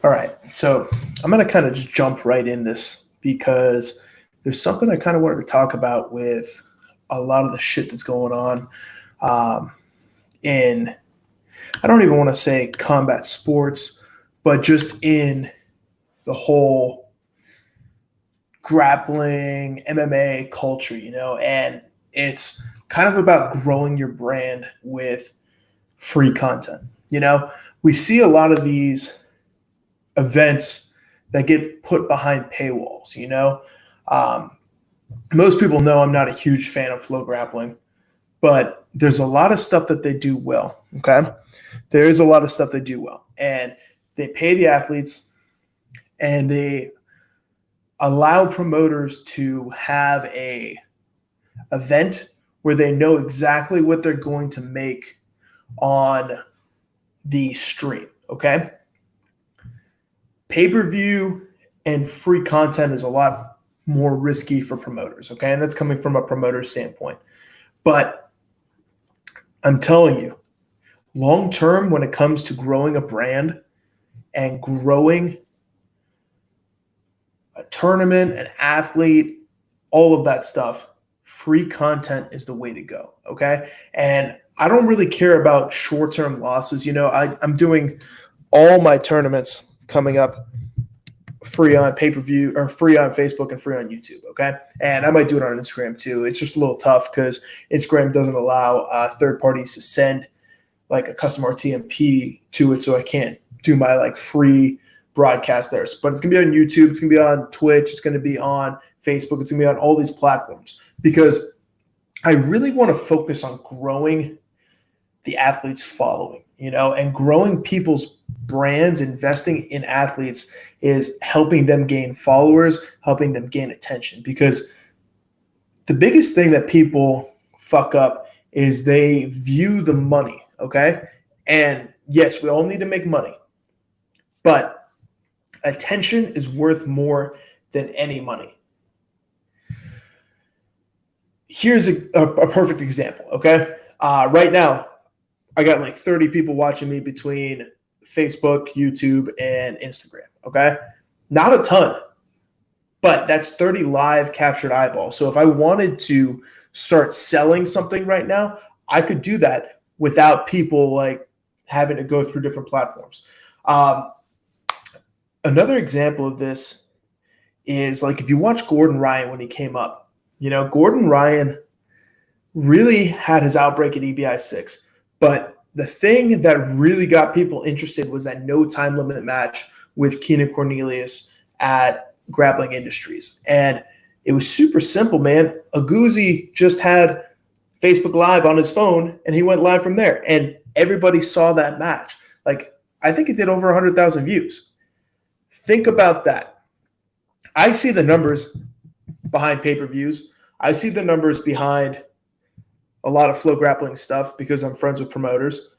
All right. So I'm going to kind of just jump right in this because there's something I kind of wanted to talk about with a lot of the shit that's going on in, I don't even want to say combat sports, but just in the whole grappling MMA culture, and it's kind of about growing your brand with free content. We see a lot of these events that get put behind paywalls. Most people know I'm not a huge fan of flow grappling, but there's a lot of stuff that they do well. Okay. There is a lot of stuff they do well, and they pay the athletes and they allow promoters to have a event where they know exactly what they're going to make on the stream. Okay. Pay-per-view and free content is a lot more risky for promoters. Okay. And that's coming from a promoter standpoint. But I'm telling you, long-term, when it comes to growing a brand and growing a tournament, an athlete, all of that stuff, free content is the way to go. Okay. And I don't really care about short-term losses. I'm doing all my tournaments coming up free on pay-per-view or free on Facebook and free on YouTube. Okay. And I might do it on Instagram too. It's just a little tough because Instagram doesn't allow third parties to send like a custom RTMP to it. So I can't do my like free broadcast there. But it's going to be on YouTube. It's going to be on Twitch. It's going to be on Facebook. It's going to be on all these platforms because I really want to focus on growing the athletes following, and growing people's brands. Investing in athletes is helping them gain followers, helping them gain attention, because the biggest thing that people fuck up is they view the money. Okay. And yes, we all need to make money, but attention is worth more than any money. Here's a perfect example. Okay. Right now, I got like 30 people watching me between Facebook, YouTube, and Instagram. Okay. Not a ton, but that's 30 live captured eyeballs. So if I wanted to start selling something right now, I could do that without people like having to go through different platforms. Another example of this is like if you watch Gordon Ryan when he came up, Gordon Ryan really had his outbreak at EBI 6. But the thing that really got people interested was that no time limit match with Keenan Cornelius at Grappling Industries. And it was super simple, man. Aguzzi just had Facebook Live on his phone, and he went live from there. And everybody saw that match. Like, I think it did over 100,000 views. Think about that. I see the numbers behind pay-per-views. I see the numbers behind a lot of flow grappling stuff because I'm friends with promoters.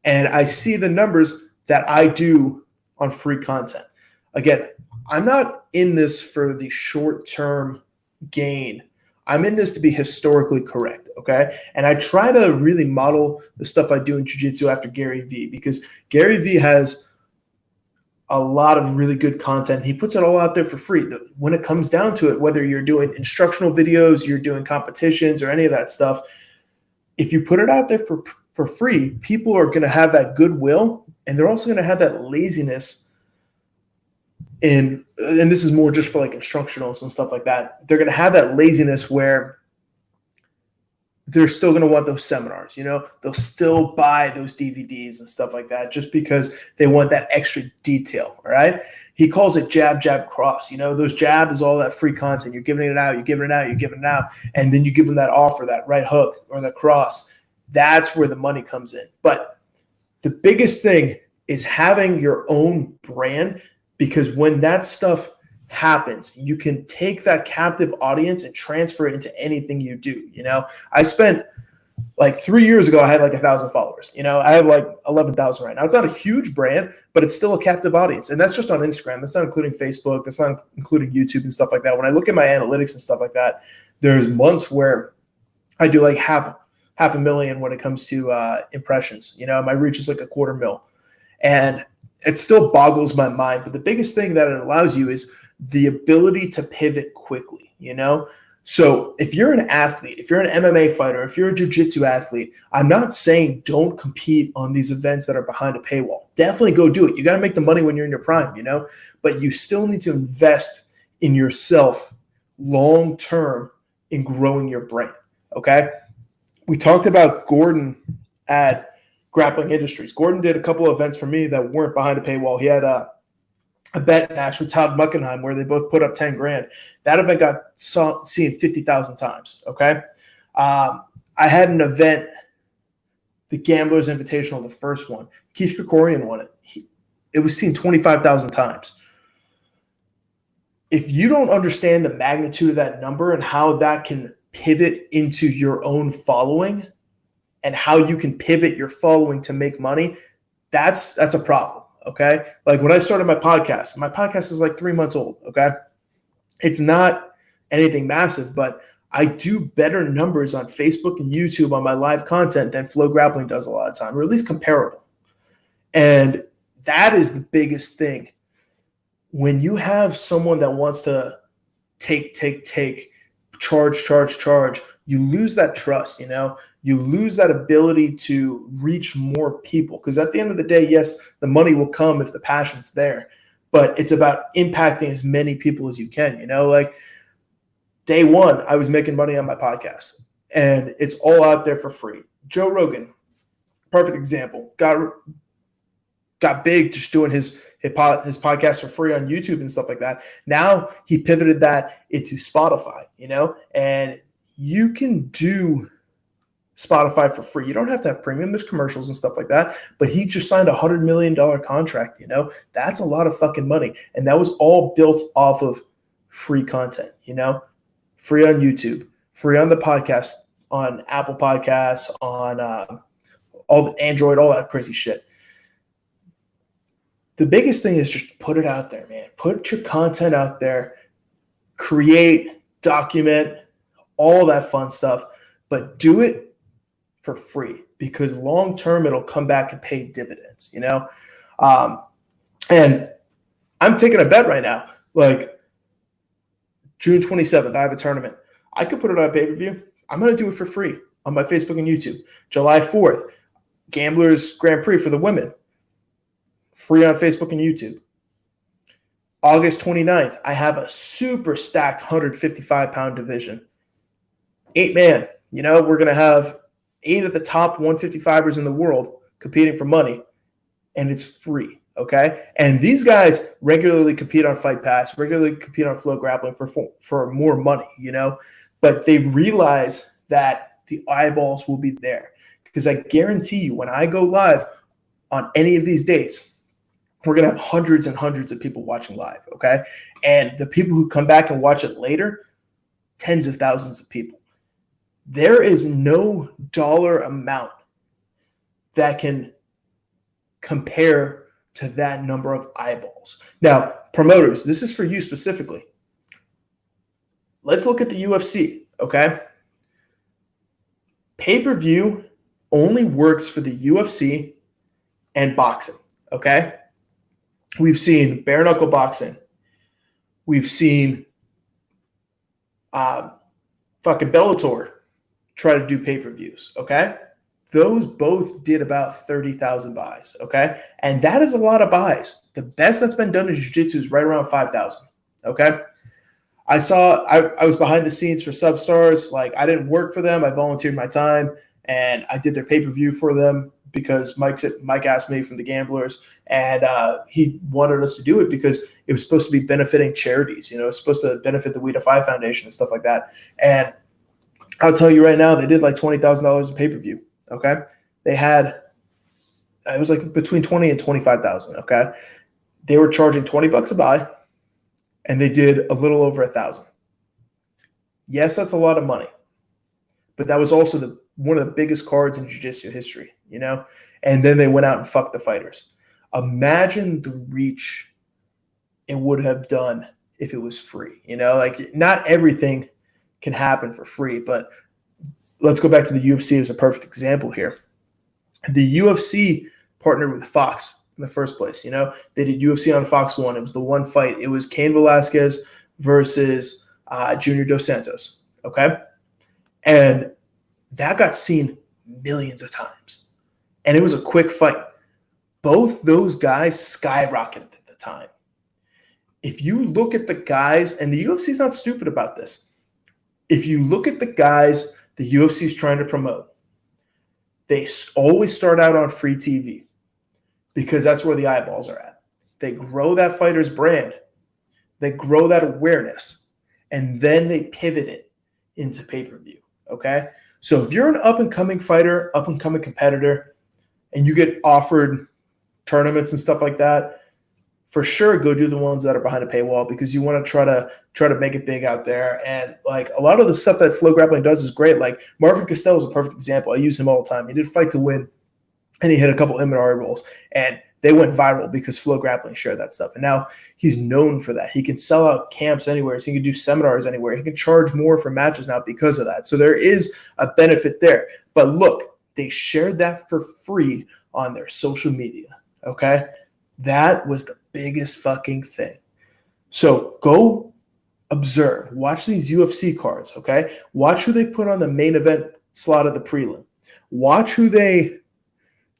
And I see the numbers that I do on free content. Again, I'm not in this for the short-term gain. I'm in this to be historically correct, okay? And I try to really model the stuff I do in jiu-jitsu after Gary Vee, because Gary Vee has a lot of really good content. He puts it all out there for free. When it comes down to it, whether you're doing instructional videos, you're doing competitions, or any of that stuff, if you put it out there for free, people are going to have that goodwill, and they're also going to have that laziness and this is more just for like instructionals and stuff like that. They're going to have that laziness where they're still going to want those seminars, they'll still buy those DVDs and stuff like that just because they want that extra detail. All right. He calls it jab, jab, cross. Those jab is all that free content. You're giving it out, you're giving it out, you're giving it out. And then you give them that offer, that right hook or that cross. That's where the money comes in. But the biggest thing is having your own brand, because when that stuff happens, you can take that captive audience and transfer it into anything you do. I spent like 3 years ago, I had like 1,000 followers. I have like 11,000 right now. It's not a huge brand, but it's still a captive audience. And that's just on Instagram. That's not including Facebook. That's not including YouTube and stuff like that. When I look at my analytics and stuff like that, there's months where I do like half a million when it comes to impressions. My reach is like 250,000. And it still boggles my mind. But the biggest thing that it allows you is the ability to pivot quickly, you know? So if you're an athlete, if you're an MMA fighter, if you're a jiu-jitsu athlete, I'm not saying don't compete on these events that are behind a paywall. Definitely go do it. You got to make the money when you're in your prime, you know, but you still need to invest in yourself long-term in growing your brand, okay? We talked about Gordon at Grappling Industries. Gordon did a couple of events for me that weren't behind a paywall. He had a bet match with Todd Muckenheim where they both put up 10 grand. That event got seen 50,000 times. Okay. I had an event, the Gamblers Invitational, the first one. Keith Krikorian won it. It was seen 25,000 times. If you don't understand the magnitude of that number and how that can pivot into your own following and how you can pivot your following to make money, that's a problem. Okay. Like when I started my podcast is like 3 months old. Okay. It's not anything massive, but I do better numbers on Facebook and YouTube on my live content than Flow Grappling does a lot of time, or at least comparable. And that is the biggest thing. When you have someone that wants to take, charge, you lose that trust, you know, you lose that ability to reach more people. Because at the end of the day, yes, the money will come if the passion's there, but it's about impacting as many people as you can, you know, like day one, I was making money on my podcast and it's all out there for free. Joe Rogan, perfect example, got big just doing his podcast for free on YouTube and stuff like that. Now he pivoted that into Spotify, you know, and you can do Spotify for free. You don't have to have premium. There's commercials and stuff like that, but he just signed $100 million contract, you know, that's a lot of fucking money. And that was all built off of free content, you know, free on YouTube, free on the podcast, on Apple Podcasts, on all the Android, all that crazy shit. The biggest thing is just put it out there, man. Put your content out there, create, document, all that fun stuff, but do it for free because long-term it'll come back and pay dividends, you know? And I'm taking a bet right now, like June 27th, I have a tournament. I could put it on pay-per-view. I'm going to do it for free on my Facebook and YouTube. July 4th, Gamblers Grand Prix for the women. Free on Facebook and YouTube. August 29th, I have a super stacked 155-pound division. 8-man. You know, we're going to have 8 of the top 155ers in the world competing for money, and it's free, okay? And these guys regularly compete on Fight Pass, regularly compete on Flow Grappling for more money, you know? But they realize that the eyeballs will be there because I guarantee you when I go live on any of these dates, we're going to have hundreds and hundreds of people watching live, okay? And the people who come back and watch it later, tens of thousands of people. There is no dollar amount that can compare to that number of eyeballs. Now, promoters, this is for you specifically. Let's look at the UFC, okay? Pay-per-view only works for the UFC and boxing, okay? We've seen bare knuckle boxing. We've seen fucking Bellator try to do pay-per-views, okay? Those both did about 30,000 buys, okay? And that is a lot of buys. The best that's been done in jiu-jitsu is right around 5,000, okay? I was behind the scenes for Substars. Like, I didn't work for them. I volunteered my time, and I did their pay-per-view for them because Mike asked me from the Gamblers, and he wanted us to do it because it was supposed to be benefiting charities. You know, it's supposed to benefit the We Defy Foundation and stuff like that. And I'll tell you right now, they did like $20,000 in pay-per-view, okay? They had – it was like between 20 and 25,000, okay? They were charging $20 a buy, and they did a little over 1,000. Yes, that's a lot of money, but that was also one of the biggest cards in jiu-jitsu history, you know? And then they went out and fucked the fighters. Imagine the reach it would have done if it was free, you know? Like, not everything can happen for free, but let's go back to the UFC as a perfect example here. The UFC partnered with Fox in the first place. You know, they did UFC on Fox 1. It was the one fight. It was Cain Velasquez versus Junior Dos Santos. Okay. And that got seen millions of times. And it was a quick fight. Both those guys skyrocketed at the time. If you look at the guys, and the UFC is not stupid about this, if you look at the guys the UFC is trying to promote, they always start out on free TV because that's where the eyeballs are at. They grow that fighter's brand. They grow that awareness, and then they pivot it into pay-per-view, okay? So if you're an up-and-coming fighter, up-and-coming competitor, and you get offered tournaments and stuff like that, for sure go do the ones that are behind a paywall because you want to try to make it big out there. And like a lot of the stuff that Flow Grappling does is great. Like Marvin Costello is a perfect example. I use him all the time. He did Fight to Win, and he hit a couple Imanari rolls, and they went viral because Flow Grappling shared that stuff. And now he's known for that. He can sell out camps anywhere. So he can do seminars anywhere. He can charge more for matches now because of that. So there is a benefit there. But look, they shared that for free on their social media, okay? That was the biggest fucking thing. So go observe. Watch these UFC cards, okay? Watch who they put on the main event slot of the prelim. Watch who they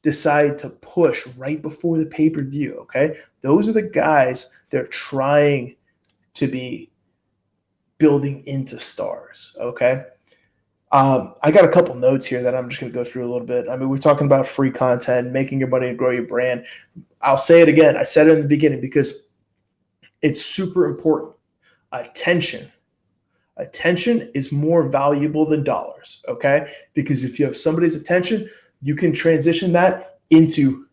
decide to push right before the pay-per-view, okay? Those are the guys they're trying to be building into stars, okay? I got a couple notes here that I'm just going to go through a little bit. I mean, we're talking about free content, making your money and grow your brand. I'll say it again. I said it in the beginning because it's super important. Attention is more valuable than dollars, okay? Because if you have somebody's attention, you can transition that into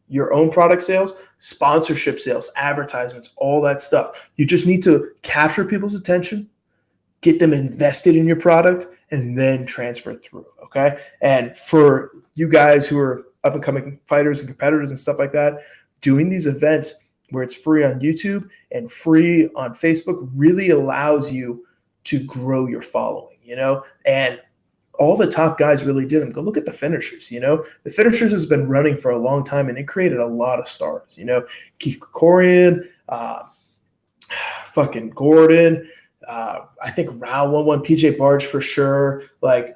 your own product sales, sponsorship sales, advertisements, all that stuff. You just need to capture people's attention, get them invested in your product, and then transfer it through, okay? And for you guys who are up-and-coming fighters and competitors and stuff like that, doing these events where it's free on YouTube and free on Facebook really allows you to grow your following, you know? And all the top guys really did them. Go look at the finishers, you know? The finishers has been running for a long time, and it created a lot of stars, you know? Keith Krikorian, fucking Gordon, I think Rao won one, PJ Barge for sure. Like,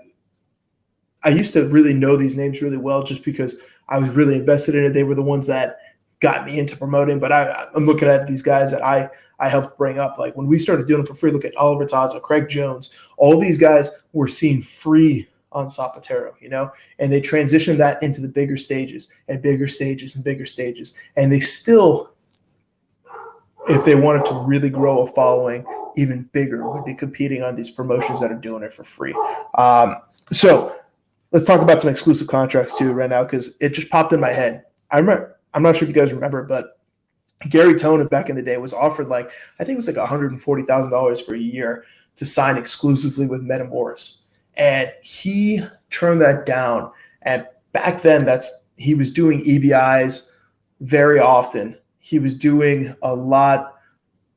I used to really know these names really well just because I was really invested in it. They were the ones that got me into promoting. But I'm looking at these guys that I helped bring up. Like when we started doing it for free, look at Oliver Taza, Craig Jones. All these guys were seen free on Zapatero, you know, and they transitioned that into the bigger stages and bigger stages and bigger stages. And they still, if they wanted to really grow a following even bigger, would be competing on these promotions that are doing it for free. So let's talk about some exclusive contracts too right now, because it just popped in my head. I'm not sure if you guys remember, but Gary Tonin back in the day was offered I think it was $140,000 for a year to sign exclusively with Metamoris. And he turned that down. And back then he was doing EBIs very often. He was doing a lot.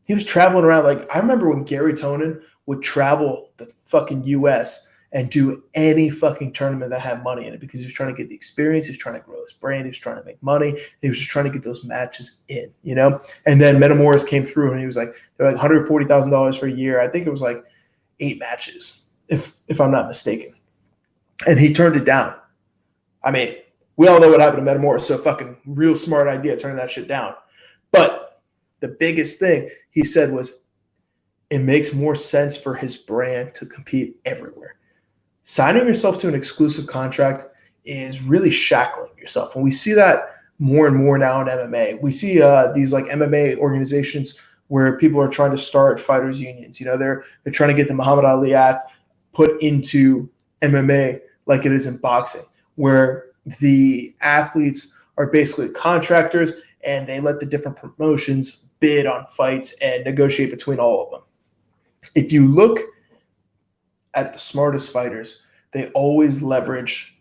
He was traveling around. I remember when Gary Tonin would travel the fucking US and do any fucking tournament that had money in it because he was trying to get the experience. He was trying to grow his brand. He was trying to make money. He was just trying to get those matches in, you know? And then Metamoris came through and he was they're $140,000 for a year. I think it was 8 matches, if I'm not mistaken. And he turned it down. I mean, we all know what happened to Metamoris, so fucking real smart idea turning that shit down. But the biggest thing he said was it makes more sense for his brand to compete everywhere. Signing yourself to an exclusive contract is really shackling yourself. And we see that more and more now in MMA. We see these MMA organizations where people are trying to start fighters unions. You know, they're trying to get the Muhammad Ali Act put into MMA like it is in boxing, where the athletes are basically contractors and they let the different promotions bid on fights and negotiate between all of them. If you look at the smartest fighters, they always leverage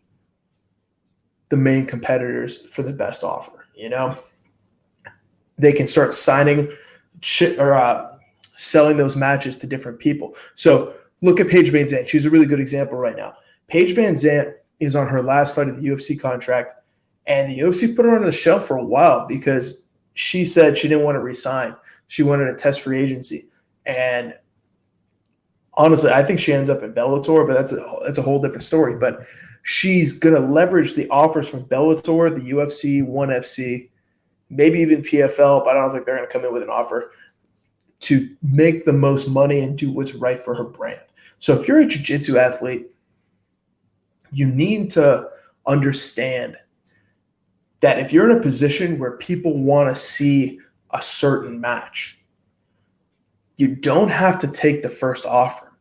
the main competitors for the best offer, you know? They can start signing shit or selling those matches to different people. So look at Paige Vanzant. She's a really good example right now. Paige Vanzant is on her last fight of the UFC contract, And the UFC put her on the shelf for a while because she said she didn't want to resign. She wanted to test free agency. And honestly, I think she ends up in Bellator, but that's a whole different story. But she's going to leverage the offers from Bellator, the UFC, ONE FC, maybe even PFL, but I don't think they're going to come in with an offer to make the most money and do what's right for her brand. So if you're a jiu-jitsu athlete, you need to understand that if you're in a position where people want to see a certain match, you don't have to take the first offer.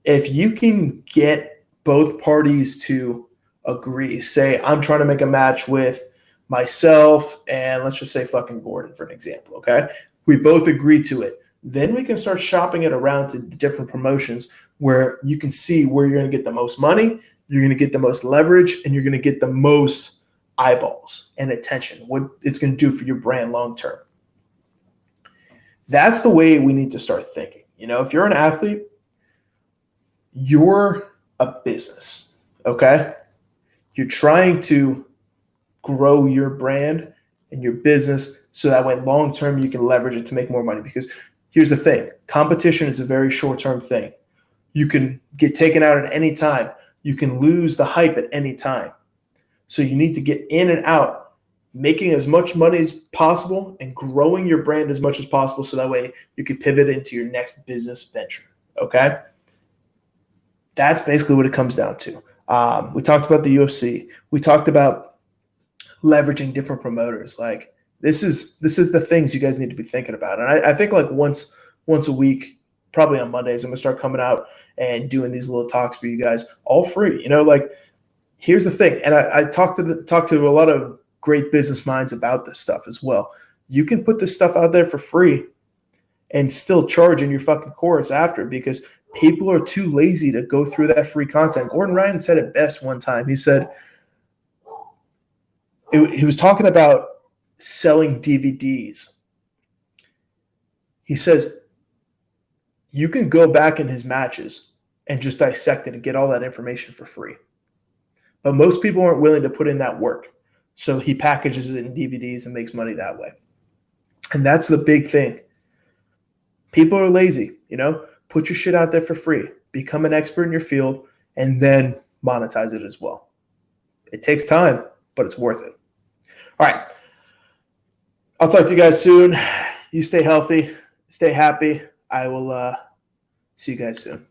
If you can get both parties to agree, say, I'm trying to make a match with myself and let's just say fucking Gordon for an example, okay? We both agree to it. Then we can start shopping it around to different promotions where you can see where you're going to get the most money, you're going to get the most leverage, and you're going to get the most eyeballs and attention, what it's going to do for your brand long term. That's the way we need to start thinking. You know, if you're an athlete, you're a business, okay? You're trying to grow your brand and your business so that way long term you can leverage it to make more money. Because here's the thing, competition is a very short-term thing. You can get taken out at any time. You can lose the hype at any time. So you need to get in and out, making as much money as possible and growing your brand as much as possible so that way you can pivot into your next business venture, okay? That's basically what it comes down to. We talked about the UFC. We talked about leveraging different promoters. Like this is the things you guys need to be thinking about. And I think like once a week, probably on Mondays, I'm gonna start coming out and doing these little talks for you guys, all free. You know, like here's the thing, and I talked to a lot of great business minds about this stuff as well. You can put this stuff out there for free and still charge in your fucking course after because people are too lazy to go through that free content. Gordon Ryan said it best one time. He said he was talking about selling DVDs. He says you can go back in his matches and just dissect it and get all that information for free. But most people aren't willing to put in that work. So he packages it in DVDs and makes money that way. And that's the big thing. People are lazy, you know? Put your shit out there for free. Become an expert in your field and then monetize it as well. It takes time, but it's worth it. All right. I'll talk to you guys soon. You stay healthy. Stay happy. I will see you guys soon.